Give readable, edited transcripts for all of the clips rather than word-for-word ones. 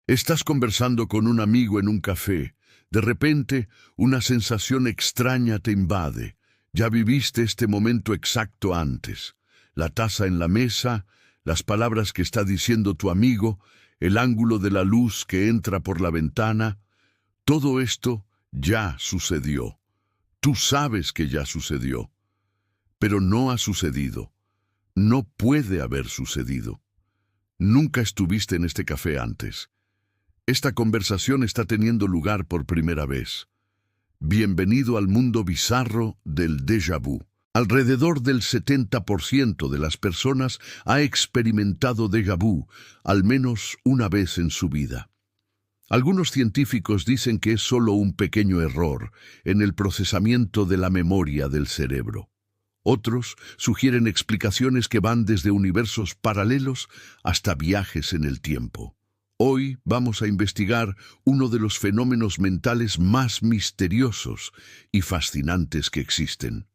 Estás conversando con un amigo en un café. De repente, una sensación extraña te invade. Ya viviste este momento exacto antes. La taza en la mesa, las palabras que está diciendo tu amigo, el ángulo de la luz que entra por la ventana. Todo esto ya sucedió. Tú sabes que ya sucedió, pero no ha sucedido. No puede haber sucedido. Nunca estuviste en este café antes. Esta conversación está teniendo lugar por primera vez. Bienvenido al mundo bizarro del déjà vu. Alrededor del 70% de las personas ha experimentado déjà vu al menos una vez en su vida. Algunos científicos dicen que es solo un pequeño error en el procesamiento de la memoria del cerebro. Otros sugieren explicaciones que van desde universos paralelos hasta viajes en el tiempo. Hoy vamos a investigar uno de los fenómenos mentales más misteriosos y fascinantes que existen.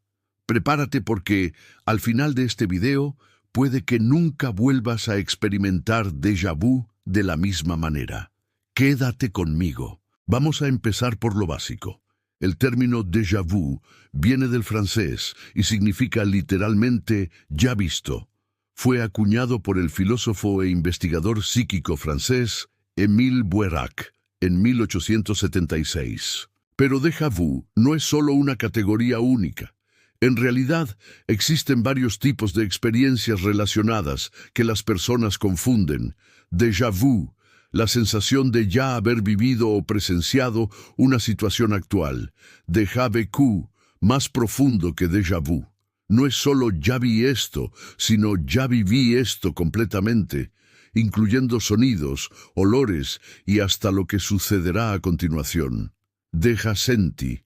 Prepárate porque, al final de este video, puede que nunca vuelvas a experimentar déjà vu de la misma manera. Quédate conmigo. Vamos a empezar por lo básico. El término déjà vu viene del francés y significa literalmente ya visto. Fue acuñado por el filósofo e investigador psíquico francés Émile Boirac en 1876. Pero déjà vu no es solo una categoría única. En realidad, existen varios tipos de experiencias relacionadas que las personas confunden. Déjà vu, la sensación de ya haber vivido o presenciado una situación actual. Déjà vécu, más profundo que déjà vu. No es solo ya vi esto, sino ya viví esto completamente, incluyendo sonidos, olores y hasta lo que sucederá a continuación. Déjà senti,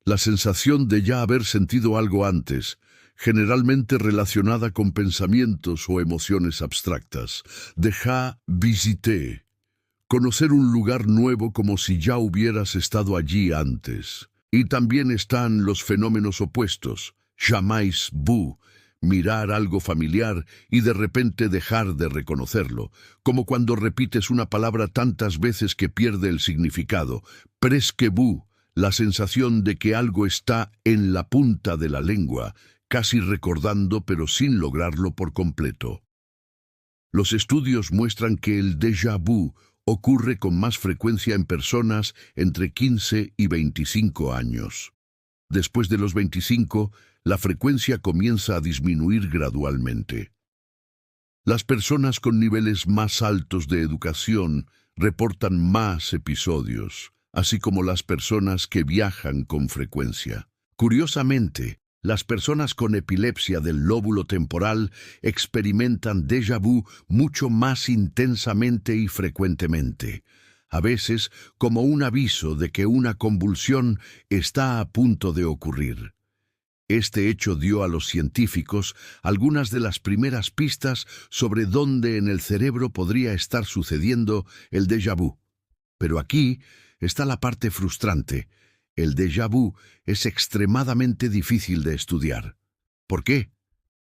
la sensación de ya haber sentido algo antes, generalmente relacionada con pensamientos o emociones abstractas. Déjà visité, conocer un lugar nuevo como si ya hubieras estado allí antes. Y también están los fenómenos opuestos. Jamais vu, mirar algo familiar y de repente dejar de reconocerlo, como cuando repites una palabra tantas veces que pierde el significado. Presque vu, la sensación de que algo está en la punta de la lengua, casi recordando pero sin lograrlo por completo. Los estudios muestran que el déjà vu ocurre con más frecuencia en personas entre 15 y 25 años. Después de los 25, la frecuencia comienza a disminuir gradualmente. Las personas con niveles más altos de educación reportan más episodios, así como las personas que viajan con frecuencia. Curiosamente, las personas con epilepsia del lóbulo temporal experimentan déjà vu mucho más intensamente y frecuentemente, a veces como un aviso de que una convulsión está a punto de ocurrir. Este hecho dio a los científicos algunas de las primeras pistas sobre dónde en el cerebro podría estar sucediendo el déjà vu. Pero aquí está la parte frustrante. El déjà vu es extremadamente difícil de estudiar. ¿Por qué?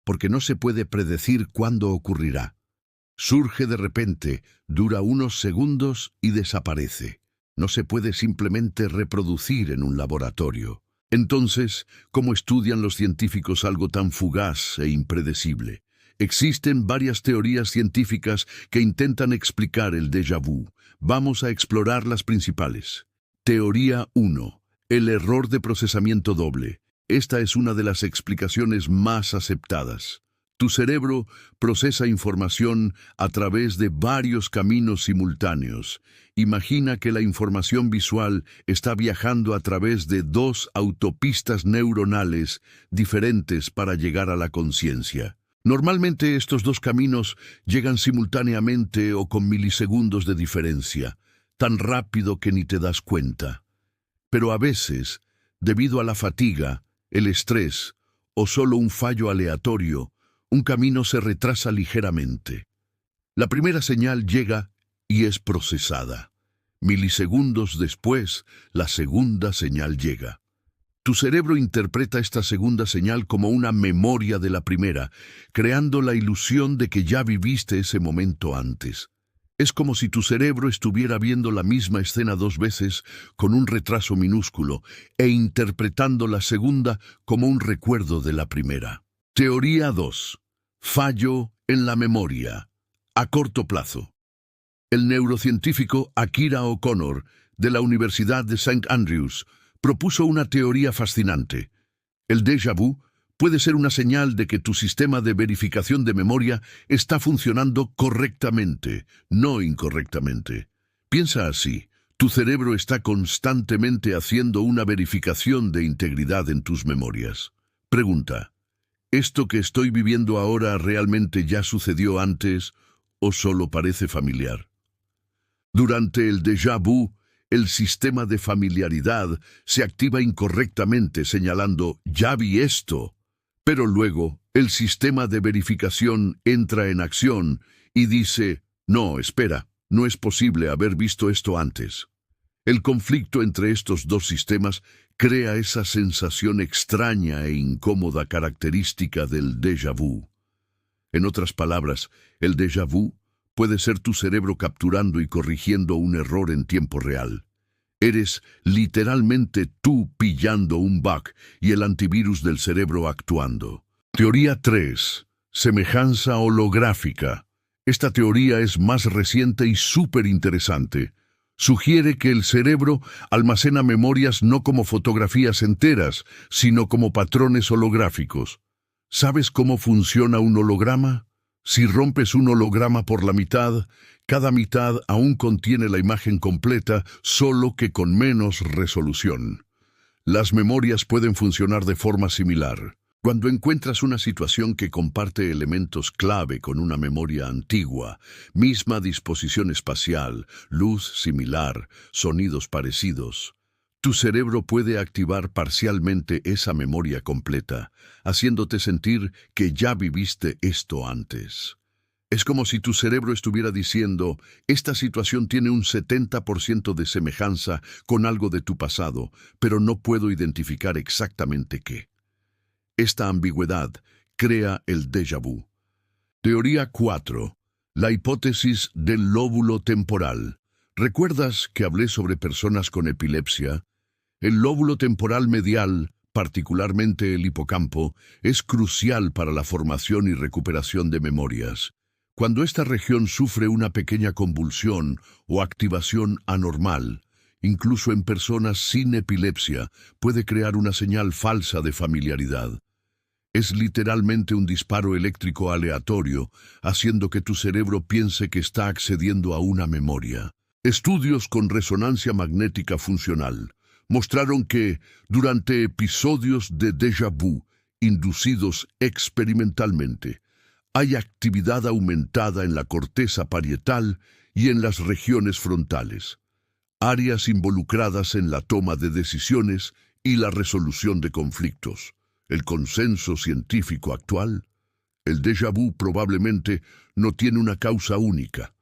Porque no se puede predecir cuándo ocurrirá. Surge de repente, dura unos segundos y desaparece. No se puede simplemente reproducir en un laboratorio. Entonces, ¿cómo estudian los científicos algo tan fugaz e impredecible? Existen varias teorías científicas que intentan explicar el déjà vu. Vamos a explorar las principales. Teoría 1. El error de procesamiento doble. Esta es una de las explicaciones más aceptadas. Tu cerebro procesa información a través de varios caminos simultáneos. Imagina que la información visual está viajando a través de dos autopistas neuronales diferentes para llegar a la conciencia. Normalmente estos dos caminos llegan simultáneamente o con milisegundos de diferencia, tan rápido que ni te das cuenta. Pero a veces, debido a la fatiga, el estrés o solo un fallo aleatorio, un camino se retrasa ligeramente. La primera señal llega y es procesada. Milisegundos después, la segunda señal llega. Tu cerebro interpreta esta segunda señal como una memoria de la primera, creando la ilusión de que ya viviste ese momento antes. Es como si tu cerebro estuviera viendo la misma escena dos veces con un retraso minúsculo e interpretando la segunda como un recuerdo de la primera. Teoría 2. Fallo en la memoria. A corto plazo. El neurocientífico Akira O'Connor, de la Universidad de St. Andrews, propuso una teoría fascinante. El déjà vu puede ser una señal de que tu sistema de verificación de memoria está funcionando correctamente, no incorrectamente. Piensa así: tu cerebro está constantemente haciendo una verificación de integridad en tus memorias. Pregunta: ¿esto que estoy viviendo ahora realmente ya sucedió antes o solo parece familiar? Durante el déjà vu, el sistema de familiaridad se activa incorrectamente señalando «ya vi esto». Pero luego, el sistema de verificación entra en acción y dice «no, espera, no es posible haber visto esto antes». El conflicto entre estos dos sistemas crea esa sensación extraña e incómoda característica del déjà vu. En otras palabras, el déjà vu puede ser tu cerebro capturando y corrigiendo un error en tiempo real. Eres literalmente tú pillando un bug y el antivirus del cerebro actuando. Teoría 3. Semejanza holográfica. Esta teoría es más reciente y súper interesante. Sugiere que el cerebro almacena memorias no como fotografías enteras, sino como patrones holográficos. ¿Sabes cómo funciona un holograma? Si rompes un holograma por la mitad, cada mitad aún contiene la imagen completa, solo que con menos resolución. Las memorias pueden funcionar de forma similar. Cuando encuentras una situación que comparte elementos clave con una memoria antigua, misma disposición espacial, luz similar, sonidos parecidos, tu cerebro puede activar parcialmente esa memoria completa, haciéndote sentir que ya viviste esto antes. Es como si tu cerebro estuviera diciendo, esta situación tiene un 70% de semejanza con algo de tu pasado, pero no puedo identificar exactamente qué. Esta ambigüedad crea el déjà vu. Teoría 4. La hipótesis del lóbulo temporal. ¿Recuerdas que hablé sobre personas con epilepsia? El lóbulo temporal medial, particularmente el hipocampo, es crucial para la formación y recuperación de memorias. Cuando esta región sufre una pequeña convulsión o activación anormal, incluso en personas sin epilepsia, puede crear una señal falsa de familiaridad. Es literalmente un disparo eléctrico aleatorio, haciendo que tu cerebro piense que está accediendo a una memoria. Estudios con resonancia magnética funcional mostraron que, durante episodios de déjà vu inducidos experimentalmente, hay actividad aumentada en la corteza parietal y en las regiones frontales, áreas involucradas en la toma de decisiones y la resolución de conflictos. El consenso científico actual: el déjà vu probablemente no tiene una causa única.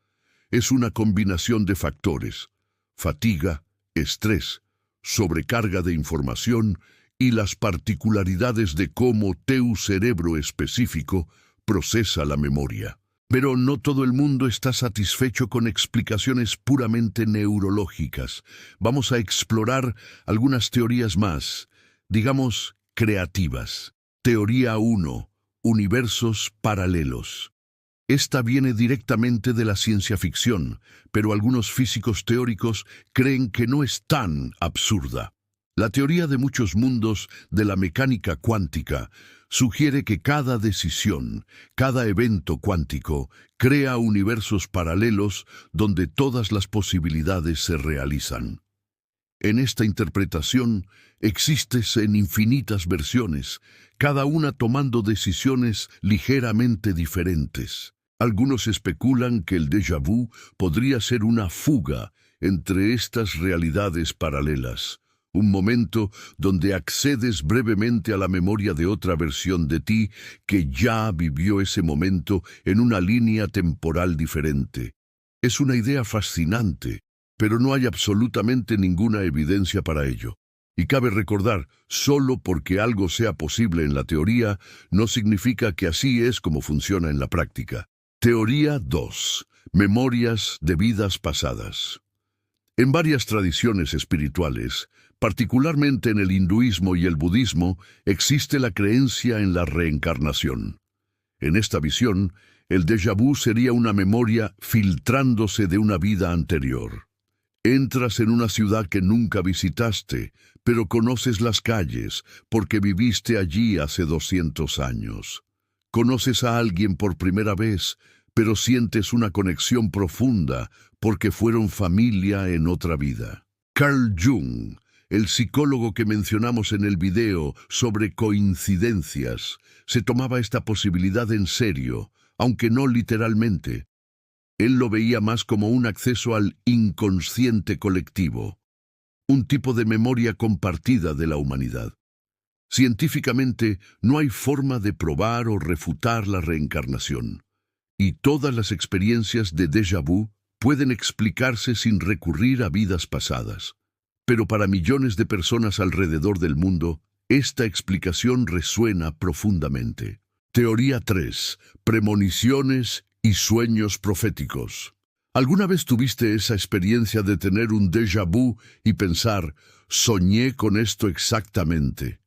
Es una combinación de factores: fatiga, estrés, sobrecarga de información y las particularidades de cómo tu cerebro específico procesa la memoria. Pero no todo el mundo está satisfecho con explicaciones puramente neurológicas. Vamos a explorar algunas teorías más, digamos, creativas. Teoría 1. Universos paralelos. Esta viene directamente de la ciencia ficción, pero algunos físicos teóricos creen que no es tan absurda. La teoría de muchos mundos de la mecánica cuántica sugiere que cada decisión, cada evento cuántico, crea universos paralelos donde todas las posibilidades se realizan. En esta interpretación existes en infinitas versiones, cada una tomando decisiones ligeramente diferentes. Algunos especulan que el déjà vu podría ser una fuga entre estas realidades paralelas, un momento donde accedes brevemente a la memoria de otra versión de ti que ya vivió ese momento en una línea temporal diferente. Es una idea fascinante, pero no hay absolutamente ninguna evidencia para ello. Y cabe recordar, solo porque algo sea posible en la teoría, no significa que así es como funciona en la práctica. Teoría 2. Memorias de vidas pasadas. En varias tradiciones espirituales, particularmente en el hinduismo y el budismo, existe la creencia en la reencarnación. En esta visión, el déjà vu sería una memoria filtrándose de una vida anterior. Entras en una ciudad que nunca visitaste, pero conoces las calles porque viviste allí hace 200 años. Conoces a alguien por primera vez, pero sientes una conexión profunda porque fueron familia en otra vida. Carl Jung, el psicólogo que mencionamos en el video sobre coincidencias, se tomaba esta posibilidad en serio, aunque no literalmente. Él lo veía más como un acceso al inconsciente colectivo, un tipo de memoria compartida de la humanidad. Científicamente, no hay forma de probar o refutar la reencarnación, y todas las experiencias de déjà vu pueden explicarse sin recurrir a vidas pasadas. Pero para millones de personas alrededor del mundo, esta explicación resuena profundamente. Teoría 3. Premoniciones y sueños proféticos. ¿Alguna vez tuviste esa experiencia de tener un déjà vu y pensar, soñé con esto exactamente?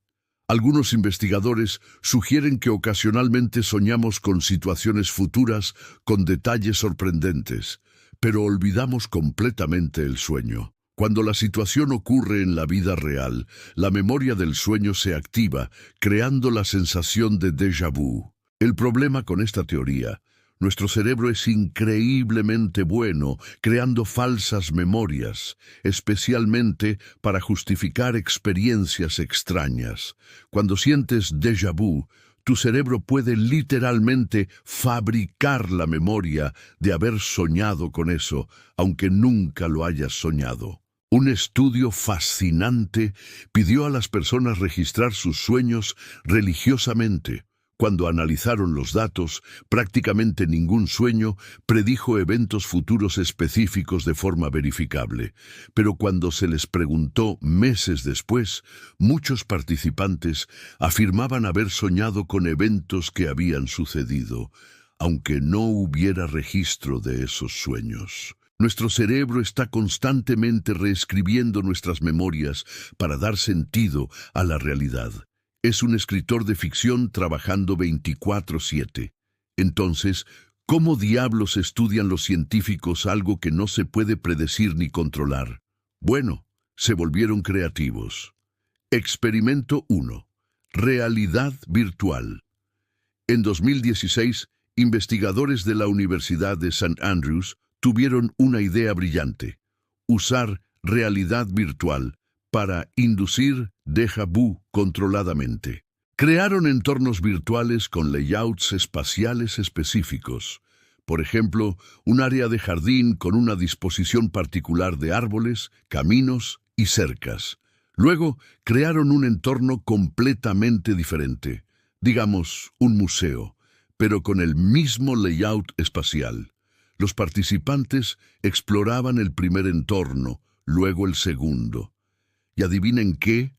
Algunos investigadores sugieren que ocasionalmente soñamos con situaciones futuras con detalles sorprendentes, pero olvidamos completamente el sueño. Cuando la situación ocurre en la vida real, la memoria del sueño se activa, creando la sensación de déjà vu. El problema con esta teoría: nuestro cerebro es increíblemente bueno creando falsas memorias, especialmente para justificar experiencias extrañas. Cuando sientes déjà vu, tu cerebro puede literalmente fabricar la memoria de haber soñado con eso, aunque nunca lo hayas soñado. Un estudio fascinante pidió a las personas registrar sus sueños religiosamente. Cuando analizaron los datos, prácticamente ningún sueño predijo eventos futuros específicos de forma verificable. Pero cuando se les preguntó meses después, muchos participantes afirmaban haber soñado con eventos que habían sucedido, aunque no hubiera registro de esos sueños. Nuestro cerebro está constantemente reescribiendo nuestras memorias para dar sentido a la realidad. Es un escritor de ficción trabajando 24/7. Entonces, ¿cómo diablos estudian los científicos algo que no se puede predecir ni controlar? Bueno, se volvieron creativos. Experimento 1. Realidad virtual. En 2016, investigadores de la Universidad de St. Andrews tuvieron una idea brillante: usar realidad virtual para inducir déjà vu controladamente. Crearon entornos virtuales con layouts espaciales específicos. Por ejemplo, un área de jardín con una disposición particular de árboles, caminos y cercas. Luego, crearon un entorno completamente diferente, digamos, un museo, pero con el mismo layout espacial. Los participantes exploraban el primer entorno, luego el segundo. ¿Y adivinen qué?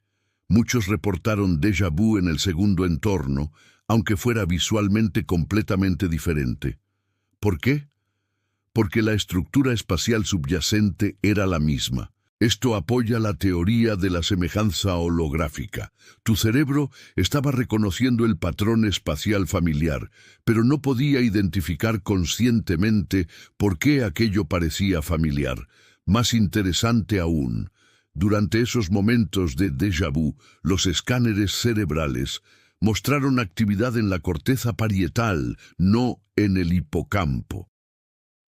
Muchos reportaron déjà vu en el segundo entorno, aunque fuera visualmente completamente diferente. ¿Por qué? Porque la estructura espacial subyacente era la misma. Esto apoya la teoría de la semejanza holográfica. Tu cerebro estaba reconociendo el patrón espacial familiar, pero no podía identificar conscientemente por qué aquello parecía familiar. Más interesante aún, durante esos momentos de déjà vu, los escáneres cerebrales mostraron actividad en la corteza parietal, no en el hipocampo.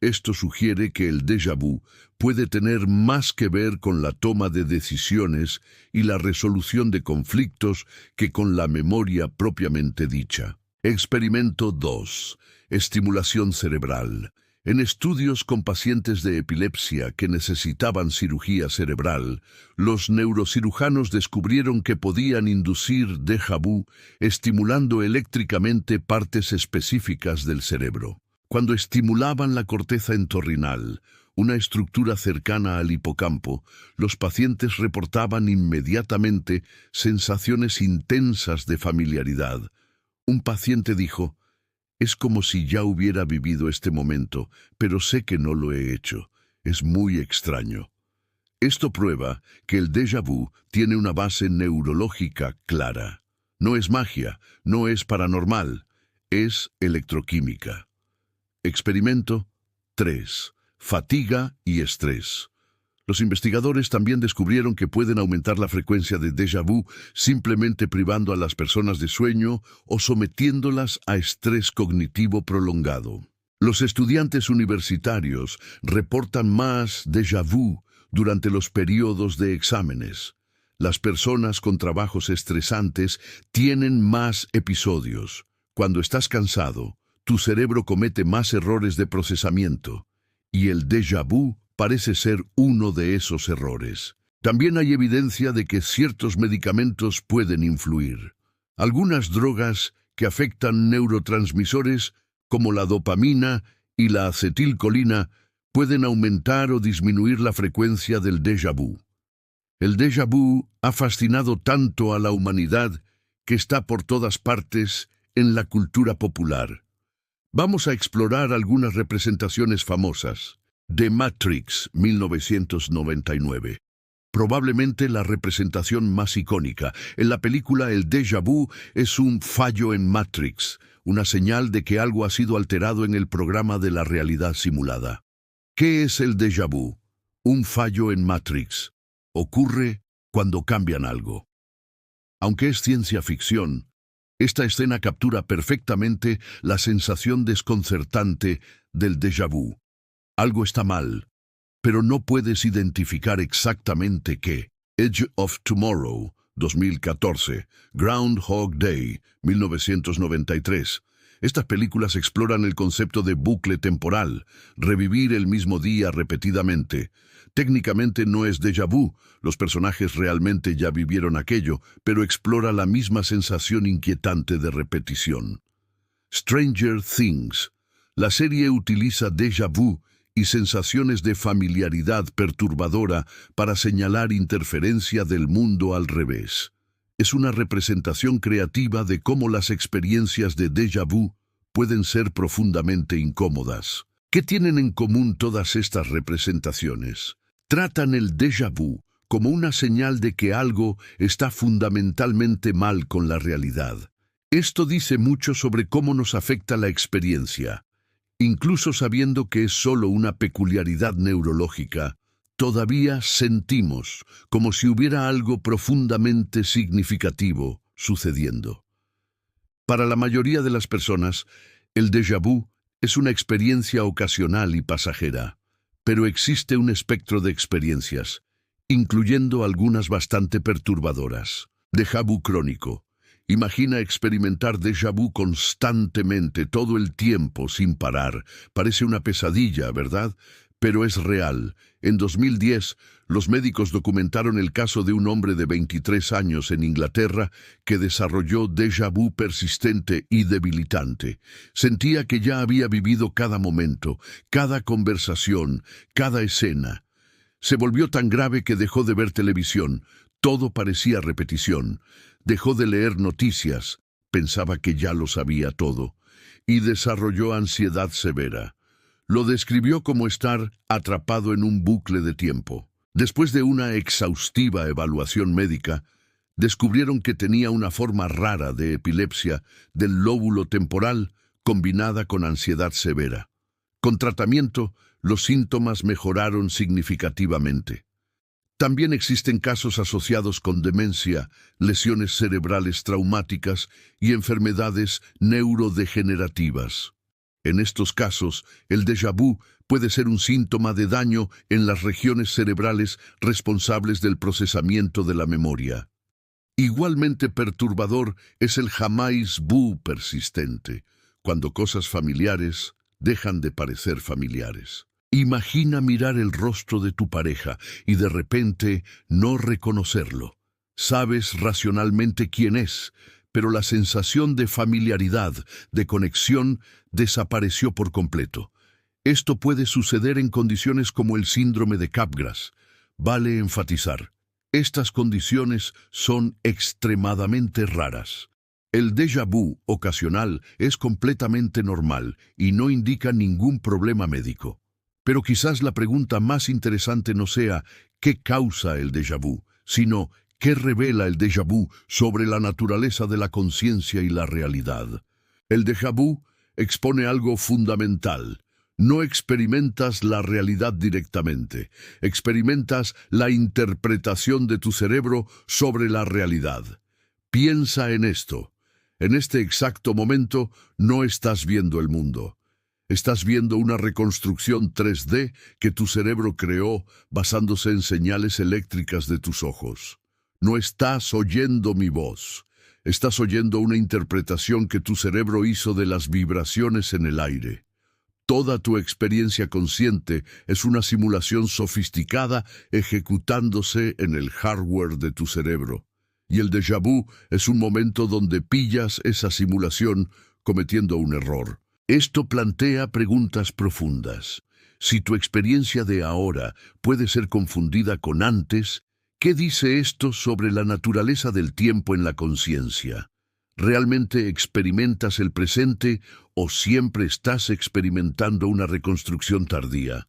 Esto sugiere que el déjà vu puede tener más que ver con la toma de decisiones y la resolución de conflictos que con la memoria propiamente dicha. Experimento 2. Estimulación cerebral. En estudios con pacientes de epilepsia que necesitaban cirugía cerebral, los neurocirujanos descubrieron que podían inducir déjà vu estimulando eléctricamente partes específicas del cerebro. Cuando estimulaban la corteza entorrinal, una estructura cercana al hipocampo, los pacientes reportaban inmediatamente sensaciones intensas de familiaridad. Un paciente dijo: Es como si ya hubiera vivido este momento, pero sé que no lo he hecho. Es muy extraño. Esto prueba que el déjà vu tiene una base neurológica clara. No es magia, no es paranormal, es electroquímica. Experimento 3. Fatiga y estrés. Los investigadores también descubrieron que pueden aumentar la frecuencia de déjà vu simplemente privando a las personas de sueño o sometiéndolas a estrés cognitivo prolongado. Los estudiantes universitarios reportan más déjà vu durante los periodos de exámenes. Las personas con trabajos estresantes tienen más episodios. Cuando estás cansado, tu cerebro comete más errores de procesamiento, y el déjà vu parece ser uno de esos errores. También hay evidencia de que ciertos medicamentos pueden influir. Algunas drogas que afectan neurotransmisores, como la dopamina y la acetilcolina, pueden aumentar o disminuir la frecuencia del déjà vu. El déjà vu ha fascinado tanto a la humanidad que está por todas partes en la cultura popular. Vamos a explorar algunas representaciones famosas. The Matrix, 1999. Probablemente la representación más icónica. En la película, el déjà vu es un fallo en Matrix, una señal de que algo ha sido alterado en el programa de la realidad simulada. ¿Qué es el déjà vu? Un fallo en Matrix. Ocurre cuando cambian algo. Aunque es ciencia ficción, esta escena captura perfectamente la sensación desconcertante del déjà vu. Algo está mal, pero no puedes identificar exactamente qué. Edge of Tomorrow, 2014. Groundhog Day, 1993. Estas películas exploran el concepto de bucle temporal, revivir el mismo día repetidamente. Técnicamente no es déjà vu, los personajes realmente ya vivieron aquello, pero explora la misma sensación inquietante de repetición. Stranger Things. La serie utiliza déjà vu y sensaciones de familiaridad perturbadora para señalar interferencia del mundo al revés. Es una representación creativa de cómo las experiencias de déjà vu pueden ser profundamente incómodas. ¿Qué tienen en común todas estas representaciones? Tratan el déjà vu como una señal de que algo está fundamentalmente mal con la realidad. Esto dice mucho sobre cómo nos afecta la experiencia. Incluso sabiendo que es solo una peculiaridad neurológica, todavía sentimos como si hubiera algo profundamente significativo sucediendo. Para la mayoría de las personas, el déjà vu es una experiencia ocasional y pasajera, pero existe un espectro de experiencias, incluyendo algunas bastante perturbadoras. Déjà vu crónico. Imagina experimentar déjà vu constantemente, todo el tiempo, sin parar. Parece una pesadilla, ¿verdad? Pero es real. En 2010, los médicos documentaron el caso de un hombre de 23 años en Inglaterra que desarrolló déjà vu persistente y debilitante. Sentía que ya había vivido cada momento, cada conversación, cada escena. Se volvió tan grave que dejó de ver televisión. Todo parecía repetición. Dejó de leer noticias, pensaba que ya lo sabía todo, y desarrolló ansiedad severa. Lo describió como estar atrapado en un bucle de tiempo. Después de una exhaustiva evaluación médica, descubrieron que tenía una forma rara de epilepsia del lóbulo temporal combinada con ansiedad severa. Con tratamiento, los síntomas mejoraron significativamente. También existen casos asociados con demencia, lesiones cerebrales traumáticas y enfermedades neurodegenerativas. En estos casos, el déjà vu puede ser un síntoma de daño en las regiones cerebrales responsables del procesamiento de la memoria. Igualmente perturbador es el jamais vu persistente, cuando cosas familiares dejan de parecer familiares. Imagina mirar el rostro de tu pareja y de repente no reconocerlo. Sabes racionalmente quién es, pero la sensación de familiaridad, de conexión, desapareció por completo. Esto puede suceder en condiciones como el síndrome de Capgras. Vale enfatizar, estas condiciones son extremadamente raras. El déjà vu ocasional es completamente normal y no indica ningún problema médico. Pero quizás la pregunta más interesante no sea ¿qué causa el déjà vu?, sino ¿qué revela el déjà vu sobre la naturaleza de la conciencia y la realidad? El déjà vu expone algo fundamental. No experimentas la realidad directamente, experimentas la interpretación de tu cerebro sobre la realidad. Piensa en esto. En este exacto momento no estás viendo el mundo. Estás viendo una reconstrucción 3D que tu cerebro creó basándose en señales eléctricas de tus ojos. No estás oyendo mi voz. Estás oyendo una interpretación que tu cerebro hizo de las vibraciones en el aire. Toda tu experiencia consciente es una simulación sofisticada ejecutándose en el hardware de tu cerebro. Y el déjà vu es un momento donde pillas esa simulación cometiendo un error. Esto plantea preguntas profundas. Si tu experiencia de ahora puede ser confundida con antes, ¿qué dice esto sobre la naturaleza del tiempo en la conciencia? ¿Realmente experimentas el presente o siempre estás experimentando una reconstrucción tardía?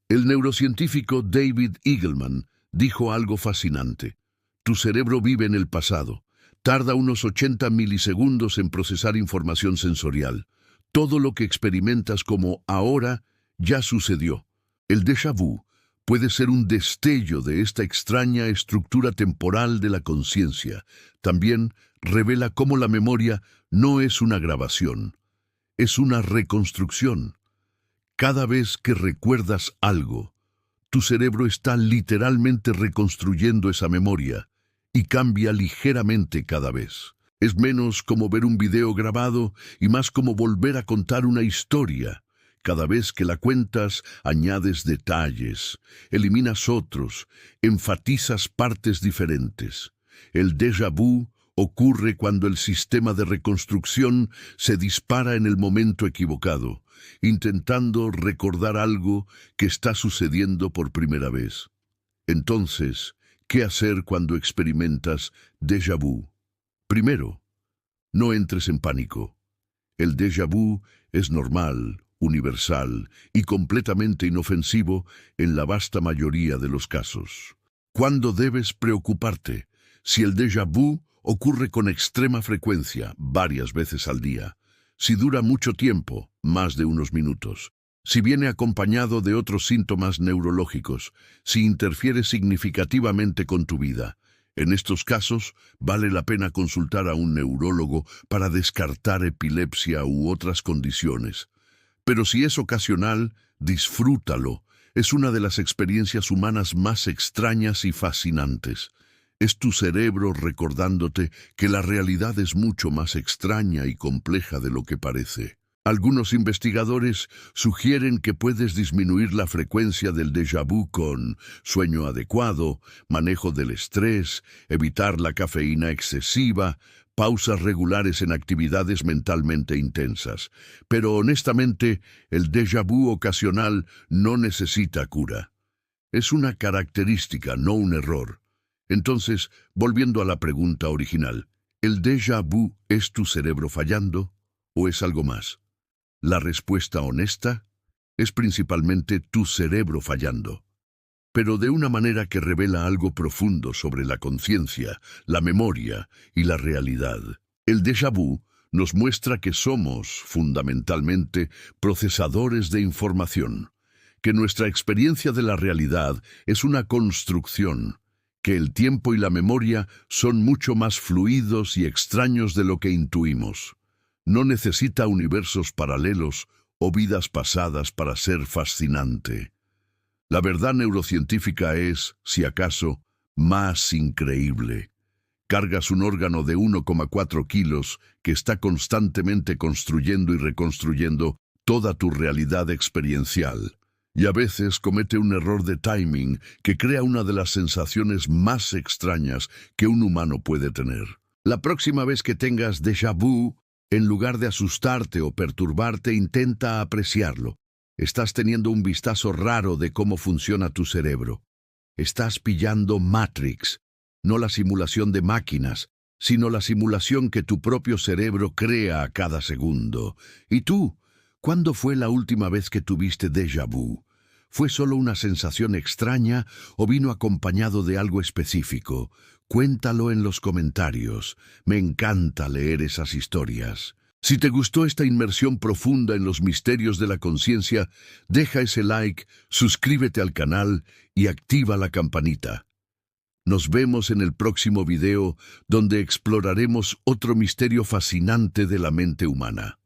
El neurocientífico David Eagleman dijo algo fascinante. Tu cerebro vive en el pasado. Tarda unos 80 milisegundos en procesar información sensorial. Todo lo que experimentas como ahora ya sucedió. El déjà vu puede ser un destello de esta extraña estructura temporal de la conciencia. También revela cómo la memoria no es una grabación, es una reconstrucción. Cada vez que recuerdas algo, tu cerebro está literalmente reconstruyendo esa memoria y cambia ligeramente cada vez. Es menos como ver un video grabado y más como volver a contar una historia. Cada vez que la cuentas, añades detalles, eliminas otros, enfatizas partes diferentes. El déjà vu ocurre cuando el sistema de reconstrucción se dispara en el momento equivocado, intentando recordar algo que está sucediendo por primera vez. Entonces, ¿qué hacer cuando experimentas déjà vu? Primero, no entres en pánico. El déjà vu es normal, universal y completamente inofensivo en la vasta mayoría de los casos. ¿Cuándo debes preocuparte? Si el déjà vu ocurre con extrema frecuencia, varias veces al día. Si dura mucho tiempo, más de unos minutos. Si viene acompañado de otros síntomas neurológicos. Si interfiere significativamente con tu vida. En estos casos, vale la pena consultar a un neurólogo para descartar epilepsia u otras condiciones. Pero si es ocasional, disfrútalo. Es una de las experiencias humanas más extrañas y fascinantes. Es tu cerebro recordándote que la realidad es mucho más extraña y compleja de lo que parece. Algunos investigadores sugieren que puedes disminuir la frecuencia del déjà vu con sueño adecuado, manejo del estrés, evitar la cafeína excesiva, pausas regulares en actividades mentalmente intensas. Pero honestamente, el déjà vu ocasional no necesita cura. Es una característica, no un error. Entonces, volviendo a la pregunta original, ¿el déjà vu es tu cerebro fallando o es algo más? La respuesta honesta es principalmente tu cerebro fallando, pero de una manera que revela algo profundo sobre la conciencia, la memoria y la realidad. El déjà vu nos muestra que somos, fundamentalmente, procesadores de información, que nuestra experiencia de la realidad es una construcción, que el tiempo y la memoria son mucho más fluidos y extraños de lo que intuimos. No necesita universos paralelos o vidas pasadas para ser fascinante. La verdad neurocientífica es, si acaso, más increíble. Cargas un órgano de 1,4 kilos que está constantemente construyendo y reconstruyendo toda tu realidad experiencial. Y a veces comete un error de timing que crea una de las sensaciones más extrañas que un humano puede tener. La próxima vez que tengas déjà vu, en lugar de asustarte o perturbarte, intenta apreciarlo. Estás teniendo un vistazo raro de cómo funciona tu cerebro. Estás pillando Matrix, no la simulación de máquinas, sino la simulación que tu propio cerebro crea a cada segundo. ¿Y tú? ¿Cuándo fue la última vez que tuviste déjà vu? ¿Fue solo una sensación extraña o vino acompañado de algo específico? Cuéntalo en los comentarios. Me encanta leer esas historias. Si te gustó esta inmersión profunda en los misterios de la conciencia, deja ese like, suscríbete al canal y activa la campanita. Nos vemos en el próximo video donde exploraremos otro misterio fascinante de la mente humana.